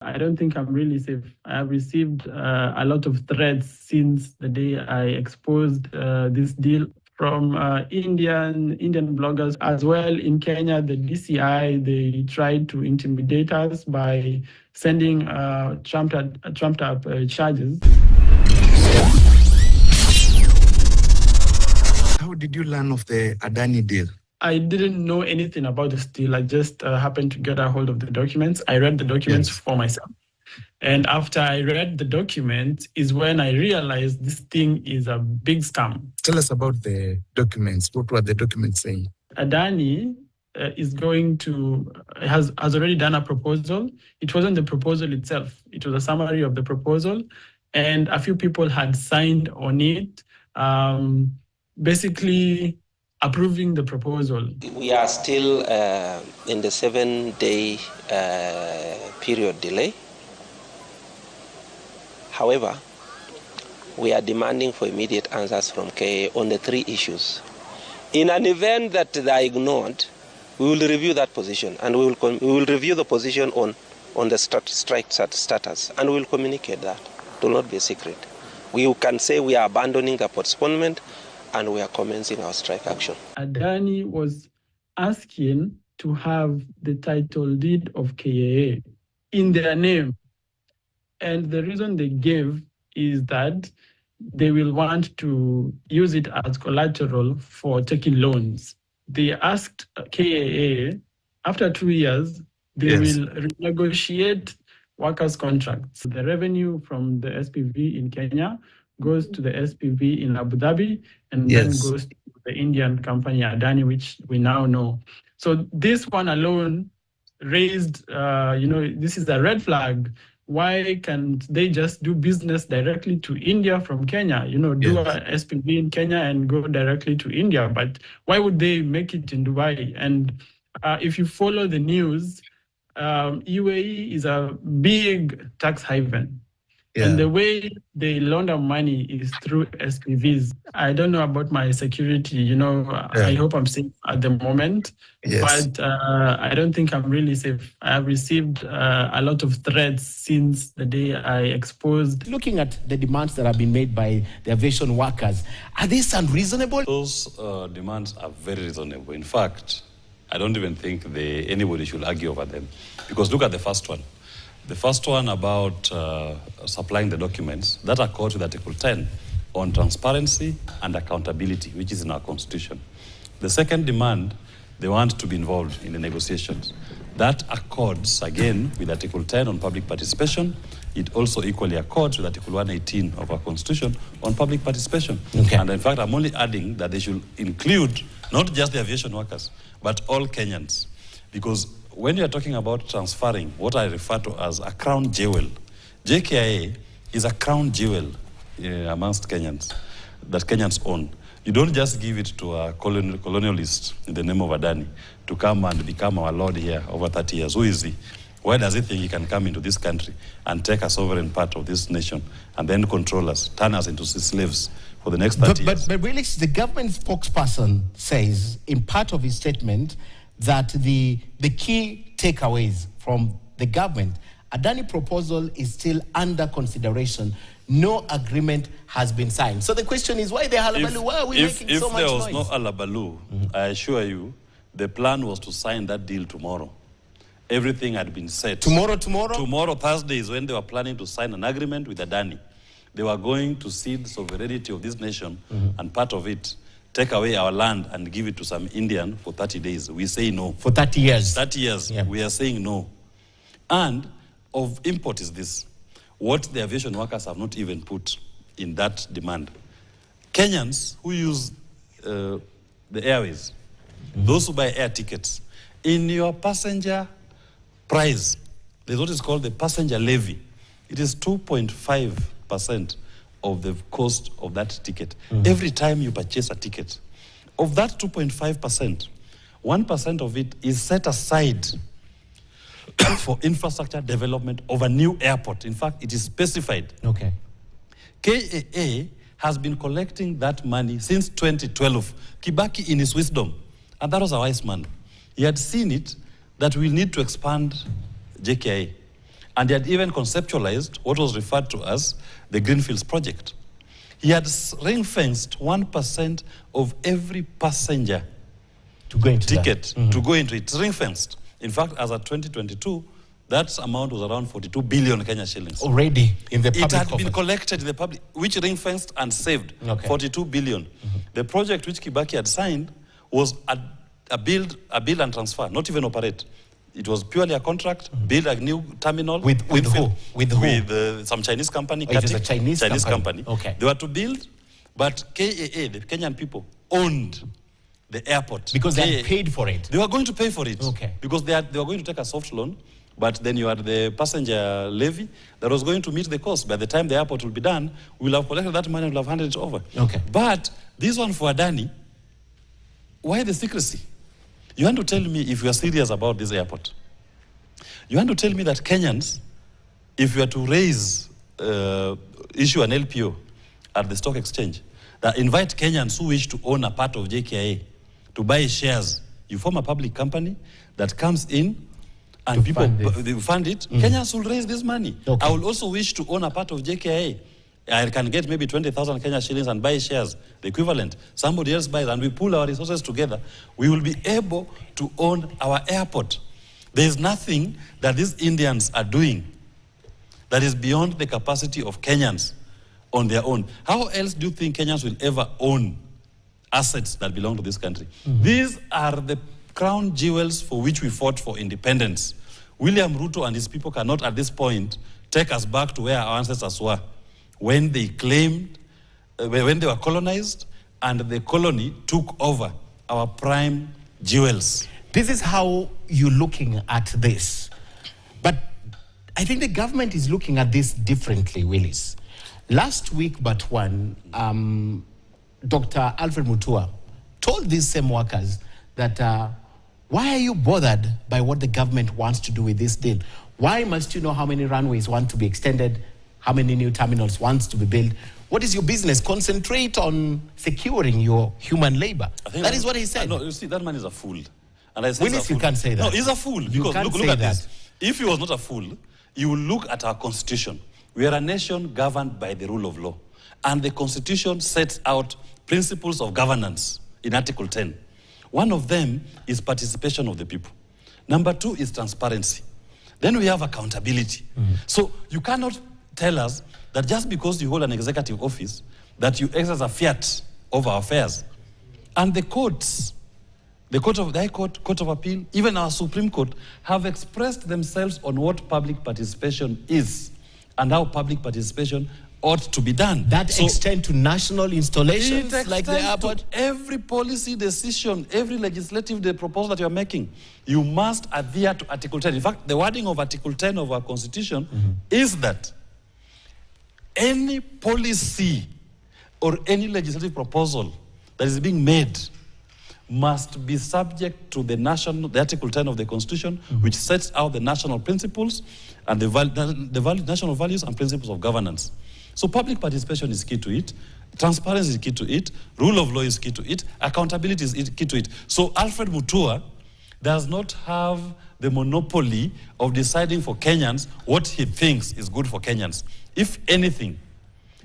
I don't think I'm really safe. I have received a lot of threats since the day I exposed this deal from Indian bloggers as well. In Kenya, the DCI, they tried to intimidate us by sending trumped up charges. How did you learn of the Adani deal? I didn't know anything about this deal. I just happened to get a hold of the documents. I read the documents for myself. And after I read the document is when I realized this thing is a big scam. Tell us about the documents. What were the documents saying? Adani is going to, has already done a proposal. It wasn't the proposal itself. It was a summary of the proposal. And a few people had signed on it, basically approving the proposal. We are still in the 7-day period delay. However, we are demanding for immediate answers from KA on the 3 issues. In an event that they are ignored, we will review that position, and we will review the position on the strike status, and we will communicate that. It will not be a secret. We can say we are abandoning the postponement and we are commencing our strike action. Adani was asking to have the title deed of KAA in their name. And the reason they gave is that they will want to use it as collateral for taking loans. They asked KAA, after 2 years, they will renegotiate workers' contracts. The revenue from the SPV in Kenya goes to the SPV in Abu Dhabi and then goes to the Indian company Adani, which we now know. So this one alone raised, this is a red flag. Why can't they just do business directly to India from Kenya? Do a SPV in Kenya and go directly to India. But why would they make it in Dubai? And if you follow the news, UAE is a big tax haven. And the way they launder money is through SPVs. I don't know about my security, I hope I'm safe at the moment, but I don't think I'm really safe. I have received a lot of threats since the day I exposed. Looking at the demands that have been made by the aviation workers, are these unreasonable? Those demands are very reasonable. In fact, I don't even think anybody should argue over them. Because look at the first one. The first one about supplying the documents, that accords with Article 10 on transparency and accountability, which is in our Constitution. The second demand, they want to be involved in the negotiations. That accords, again, with Article 10 on public participation. It also equally accords with Article 118 of our Constitution on public participation. Okay. And in fact, I'm only adding that they should include not just the aviation workers, but all Kenyans. Because when you're talking about transferring what I refer to as a crown jewel, JKIA is a crown jewel amongst Kenyans, that Kenyans own. You don't just give it to a colonialist in the name of Adani to come and become our lord here over 30 years. Who is he? Why does he think he can come into this country and take a sovereign part of this nation and then control us, turn us into slaves for the next 30 years? But really, the government spokesperson says in part of his statement that the key takeaways from the government, Adani proposal is still under consideration. No agreement has been signed. So the question is, why the halabaloo? Why are we making so much noise? If there was no halabaloo, I assure you, the plan was to sign that deal tomorrow. Everything had been set. Tomorrow? Tomorrow, Thursday, is when they were planning to sign an agreement with Adani. They were going to cede sovereignty of this nation, and part of it, take away our land and give it to some Indian for 30 days. We say no. For 30 years? 30 years. Yeah. We are saying no. And of import is this. What the aviation workers have not even put in that demand. Kenyans who use the airways, those who buy air tickets, in your passenger price, there's what is called the passenger levy. It is 2.5% of the cost of that ticket. Every time you purchase a ticket. Of that 2.5%, 1% of it is set aside for infrastructure development of a new airport. In fact, it is specified. Okay. KAA has been collecting that money since 2012. Kibaki, in his wisdom, and that was a wise man, he had seen it that we need to expand JKIA. And he had even conceptualized what was referred to as the Greenfields project. He had ring-fenced 1% of every passenger to go into ticket that. to go into it, ring-fenced. In fact, as of 2022, that amount was around 42 billion Kenya shillings. Already in the public It had coffers. been collected in the public, which ring-fenced and saved 42 billion. The project which Kibaki had signed was a build and transfer, not even operate. It was purely a contract, build a new terminal. With who? With who? With some Chinese company. Oh, it is a Chinese company. Okay. They were to build, but KAA, the Kenyan people, owned the airport. Because they had paid for it. They were going to pay for it. Okay. Because they were going to take a soft loan, but then you had the passenger levy that was going to meet the cost. By the time the airport will be done, we'll have collected that money and we'll have handed it over. Okay. But this one for Adani, why the secrecy? You want to tell me if you are serious about this airport? You want to tell me that Kenyans, if you are to issue an LPO at the stock exchange, that invite Kenyans who wish to own a part of JKIA to buy shares, you form a public company that comes in and people fund it, Kenyans will raise this money. Okay. I will also wish to own a part of JKIA. I can get maybe 20,000 Kenya shillings and buy shares, the equivalent. Somebody else buys, and we pool our resources together. We will be able to own our airport. There is nothing that these Indians are doing that is beyond the capacity of Kenyans on their own. How else do you think Kenyans will ever own assets that belong to this country? These are the crown jewels for which we fought for independence. William Ruto and his people cannot at this point take us back to where our ancestors were when they claimed, when they were colonized and the colony took over our prime jewels. This is how you're looking at this. But I think the government is looking at this differently, Willis. Last week, but one, Dr. Alfred Mutua told these same workers that, why are you bothered by what the government wants to do with this deal? Why must you know how many runways want to be extended, how many new terminals wants to be built? What is your business? Concentrate on securing your human labor. That is what he said. No, you see, that man is a fool. And I say Willis, you can't say that. No, he's a fool. Because look at that. this. If he was not a fool, you will look at our constitution. We are a nation governed by the rule of law. And the constitution sets out principles of governance in Article 10. One of them is participation of the people. Number 2 is transparency. Then we have accountability. So you cannot tell us that just because you hold an executive office, that you exercise a fiat over our affairs. And the courts, the High Court, Court of Appeal, even our Supreme Court, have expressed themselves on what public participation is and how public participation ought to be done. That extend to national installations like the airport? To every policy decision, every legislative proposal that you are making, you must adhere to Article 10. In fact, the wording of Article 10 of our Constitution is that any policy or any legislative proposal that is being made must be subject to the Article 10 of the Constitution, which sets out the national principles and the national values and principles of governance. So public participation is key to it, transparency is key to it, rule of law is key to it, accountability is key to it. So Alfred Mutua does not have the monopoly of deciding for Kenyans what he thinks is good for Kenyans. If anything,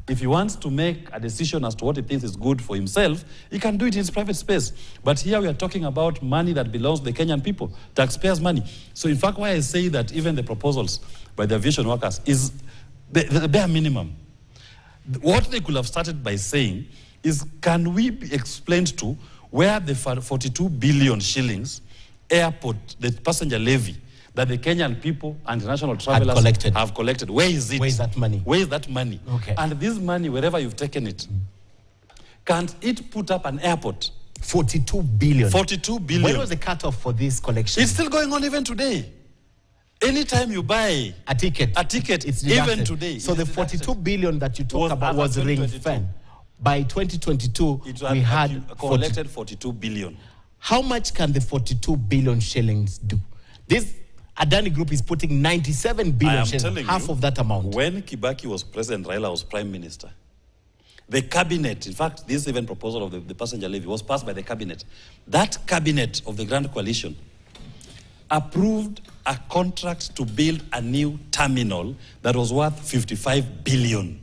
if he wants to make a decision as to what he thinks is good for himself, he can do it in his private space. But here we are talking about money that belongs to the Kenyan people, taxpayers' money. So in fact, why I say that even the proposals by the aviation workers is the bare minimum. What they could have started by saying is, can we be explained to where the 42 billion shillings airport, the passenger levy, that the Kenyan people and international travelers have collected. Where is it? Where is that money? Where is that money? Okay. And this money, wherever you've taken it, can't it put up an airport? 42 billion. 42 billion. When was the cutoff for this collection? It's still going on even today. Anytime you buy a ticket, it's even today. So the 42 billion that you talk about was ring-fenced. By 2022, we had collected 42 billion. How much can the 42 billion shillings do? This Adani Group is putting 97 billion shillings, half of that amount. When Kibaki was president, Raila was prime minister. The cabinet, in fact, this even proposal of the passenger levy was passed by the cabinet. That cabinet of the Grand Coalition approved a contract to build a new terminal that was worth 55 billion.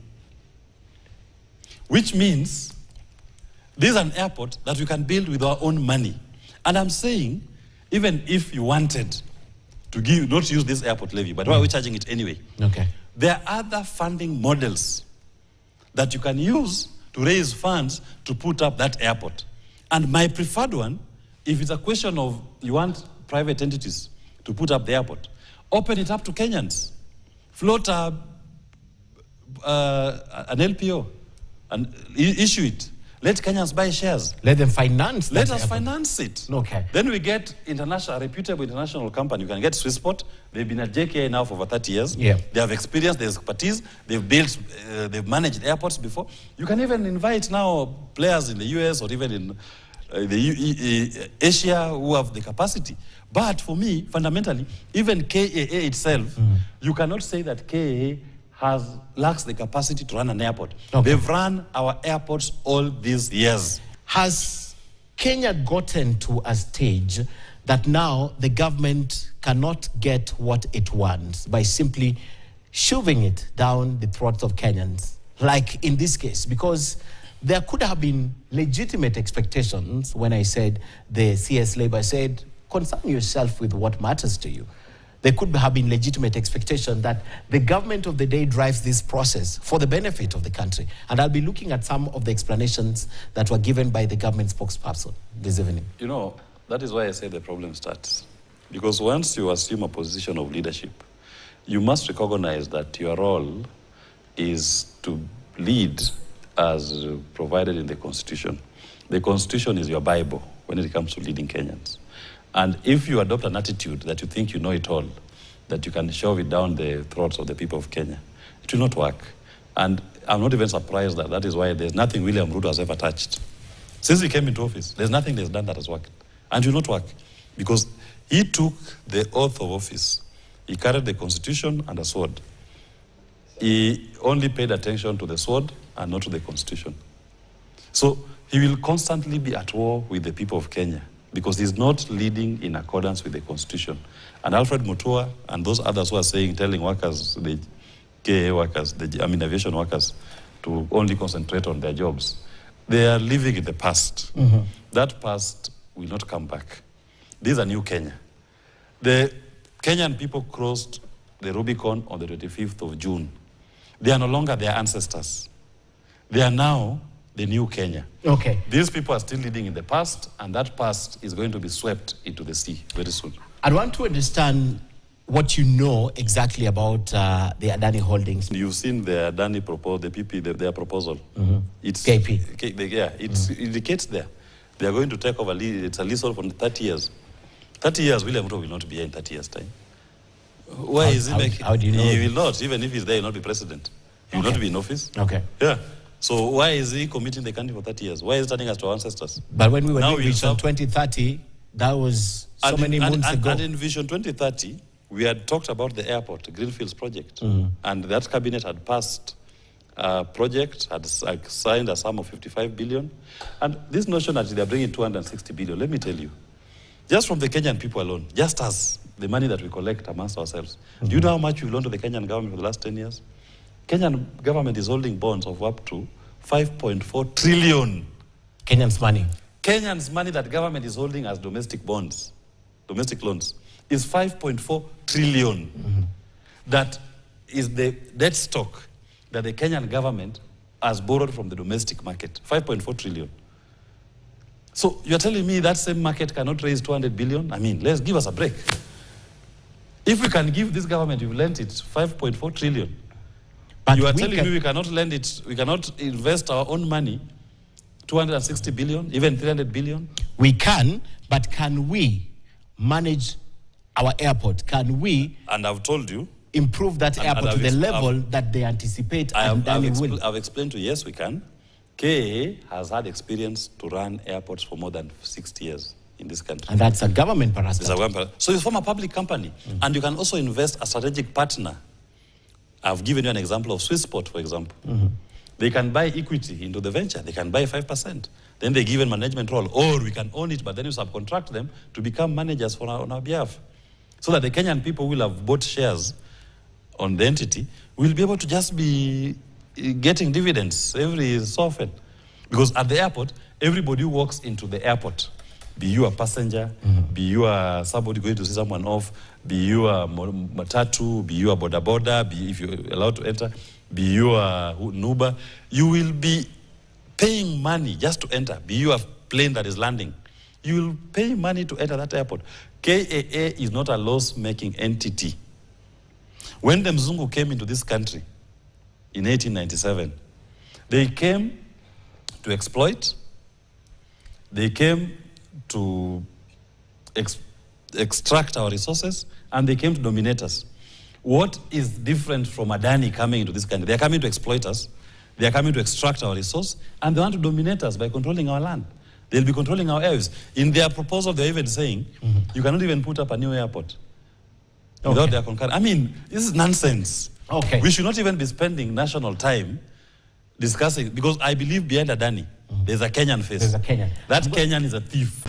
Which means this is an airport that we can build with our own money. And I'm saying, even if you wanted to not use this airport levy, but why are we charging it anyway? Okay. There are other funding models that you can use to raise funds to put up that airport. And my preferred one, if it's a question of you want private entities to put up the airport, open it up to Kenyans. Float an LPO and issue it. Let Kenyans buy shares. Let them finance Let that us airport. finance it. Okay. Then we get a reputable international company. You can get Swissport. They've been at JKA now for over 30 years. Yeah. They have experience, they have expertise. They've built, they've managed airports before. You can even invite now players in the US or even in Asia who have the capacity. But for me, fundamentally, even KAA itself, you cannot say that KAA lacks the capacity to run an airport. Okay. They've run our airports all these years. Has Kenya gotten to a stage that now the government cannot get what it wants by simply shoving it down the throats of Kenyans, like in this case? Because there could have been legitimate expectations when I said the CS Labour said, concern yourself with what matters to you. There could have been legitimate expectation that the government of the day drives this process for the benefit of the country. And I'll be looking at some of the explanations that were given by the government spokesperson this evening. You know, that is why I say the problem starts. Because once you assume a position of leadership, you must recognize that your role is to lead as provided in the Constitution. The Constitution is your Bible when it comes to leading Kenyans. And if you adopt an attitude that you think you know it all, that you can shove it down the throats of the people of Kenya, it will not work. And I'm not even surprised that that is why there's nothing William Ruto has ever touched. Since he came into office, there's nothing he's done that has worked. And it will not work. Because he took the oath of office. He carried the Constitution and a sword. He only paid attention to the sword and not to the Constitution. So he will constantly be at war with the people of Kenya, because he's not leading in accordance with the Constitution. And Alfred Mutua and those others who are telling workers, the KA workers, aviation workers, to only concentrate on their jobs, they are living in the past. That past will not come back. This is a new Kenya. The Kenyan people crossed the Rubicon on the 25th of June. They are no longer their ancestors. They are now the new Kenya. Okay. These people are still living in the past, and that past is going to be swept into the sea very soon. I want to understand what you know exactly about the Adani holdings. You've seen the Adani their proposal. It's KP. It indicates there. They are going to take over, it's a leasehold for 30 years. 30 years, William Ruto will not be here in 30 years' time. Why is he making? How do you know? He will not, even if he's there, he will not be president. He will not be in office. Okay. Yeah. So why is he committing the country for 30 years? Why is he turning us to our ancestors? But when we were Now doing Vision 2030, that was so many moons ago. And in Vision 2030, we had talked about the airport, the Greenfields project. And that cabinet had passed a project, had signed a sum of 55 billion. And this notion that they're bringing 260 billion, let me tell you, just from the Kenyan people alone, just as the money that we collect amongst ourselves, do you know how much we've loaned to the Kenyan government for the last 10 years? Kenyan government is holding bonds of up to 5.4 trillion. Kenyans' money. Kenyans' money that government is holding as domestic bonds, domestic loans, is 5.4 trillion. That is the debt stock that the Kenyan government has borrowed from the domestic market, 5.4 trillion. So you're telling me that same market cannot raise 200 billion? I mean, let's give us a break. If we can give this government, we've lent it 5.4 trillion. But You are telling me we cannot lend it, we cannot invest our own money, 260 billion, even 300 billion? We can, but can we manage our airport? Can we And I've told you, improve that airport to the level that they anticipate and will? I've explained to you, yes, we can. KA has had experience to run airports for more than 60 years in this country. And that's a government parastatal. So you form a public company, and you can also invest a strategic partner. I've given you an example of Swissport, for example. They can buy equity into the venture. They can buy 5%. Then they give a management role. Or we can own it, but then you subcontract them to become managers on our behalf. so that the Kenyan people will have bought shares on the entity, will be able to just be getting dividends every so often. Because at the airport, everybody who walks into the airport, be you a passenger, be you a somebody going to see someone off, be you a matatu, be you a boda boda, be if you're allowed to enter, be you a Uber, you will be paying money just to enter. Be you a plane that is landing, you will pay money to enter that airport. KAA is not a loss-making entity. When the Mzungu came into this country in 1897, they came to exploit, they came to extract our resources, and they came to dominate us. What is different from Adani coming into this country? They are coming to exploit us, they are coming to extract our resource, and they want to dominate us by controlling our land. They'll be controlling our airwaves. In their proposal, they're even saying, you cannot even put up a new airport without their concurrence. I mean, this is nonsense. Okay. We should not even be spending national time discussing, because I believe behind Adani, there's a Kenyan face. There's a Kenyan. That Kenyan is a thief.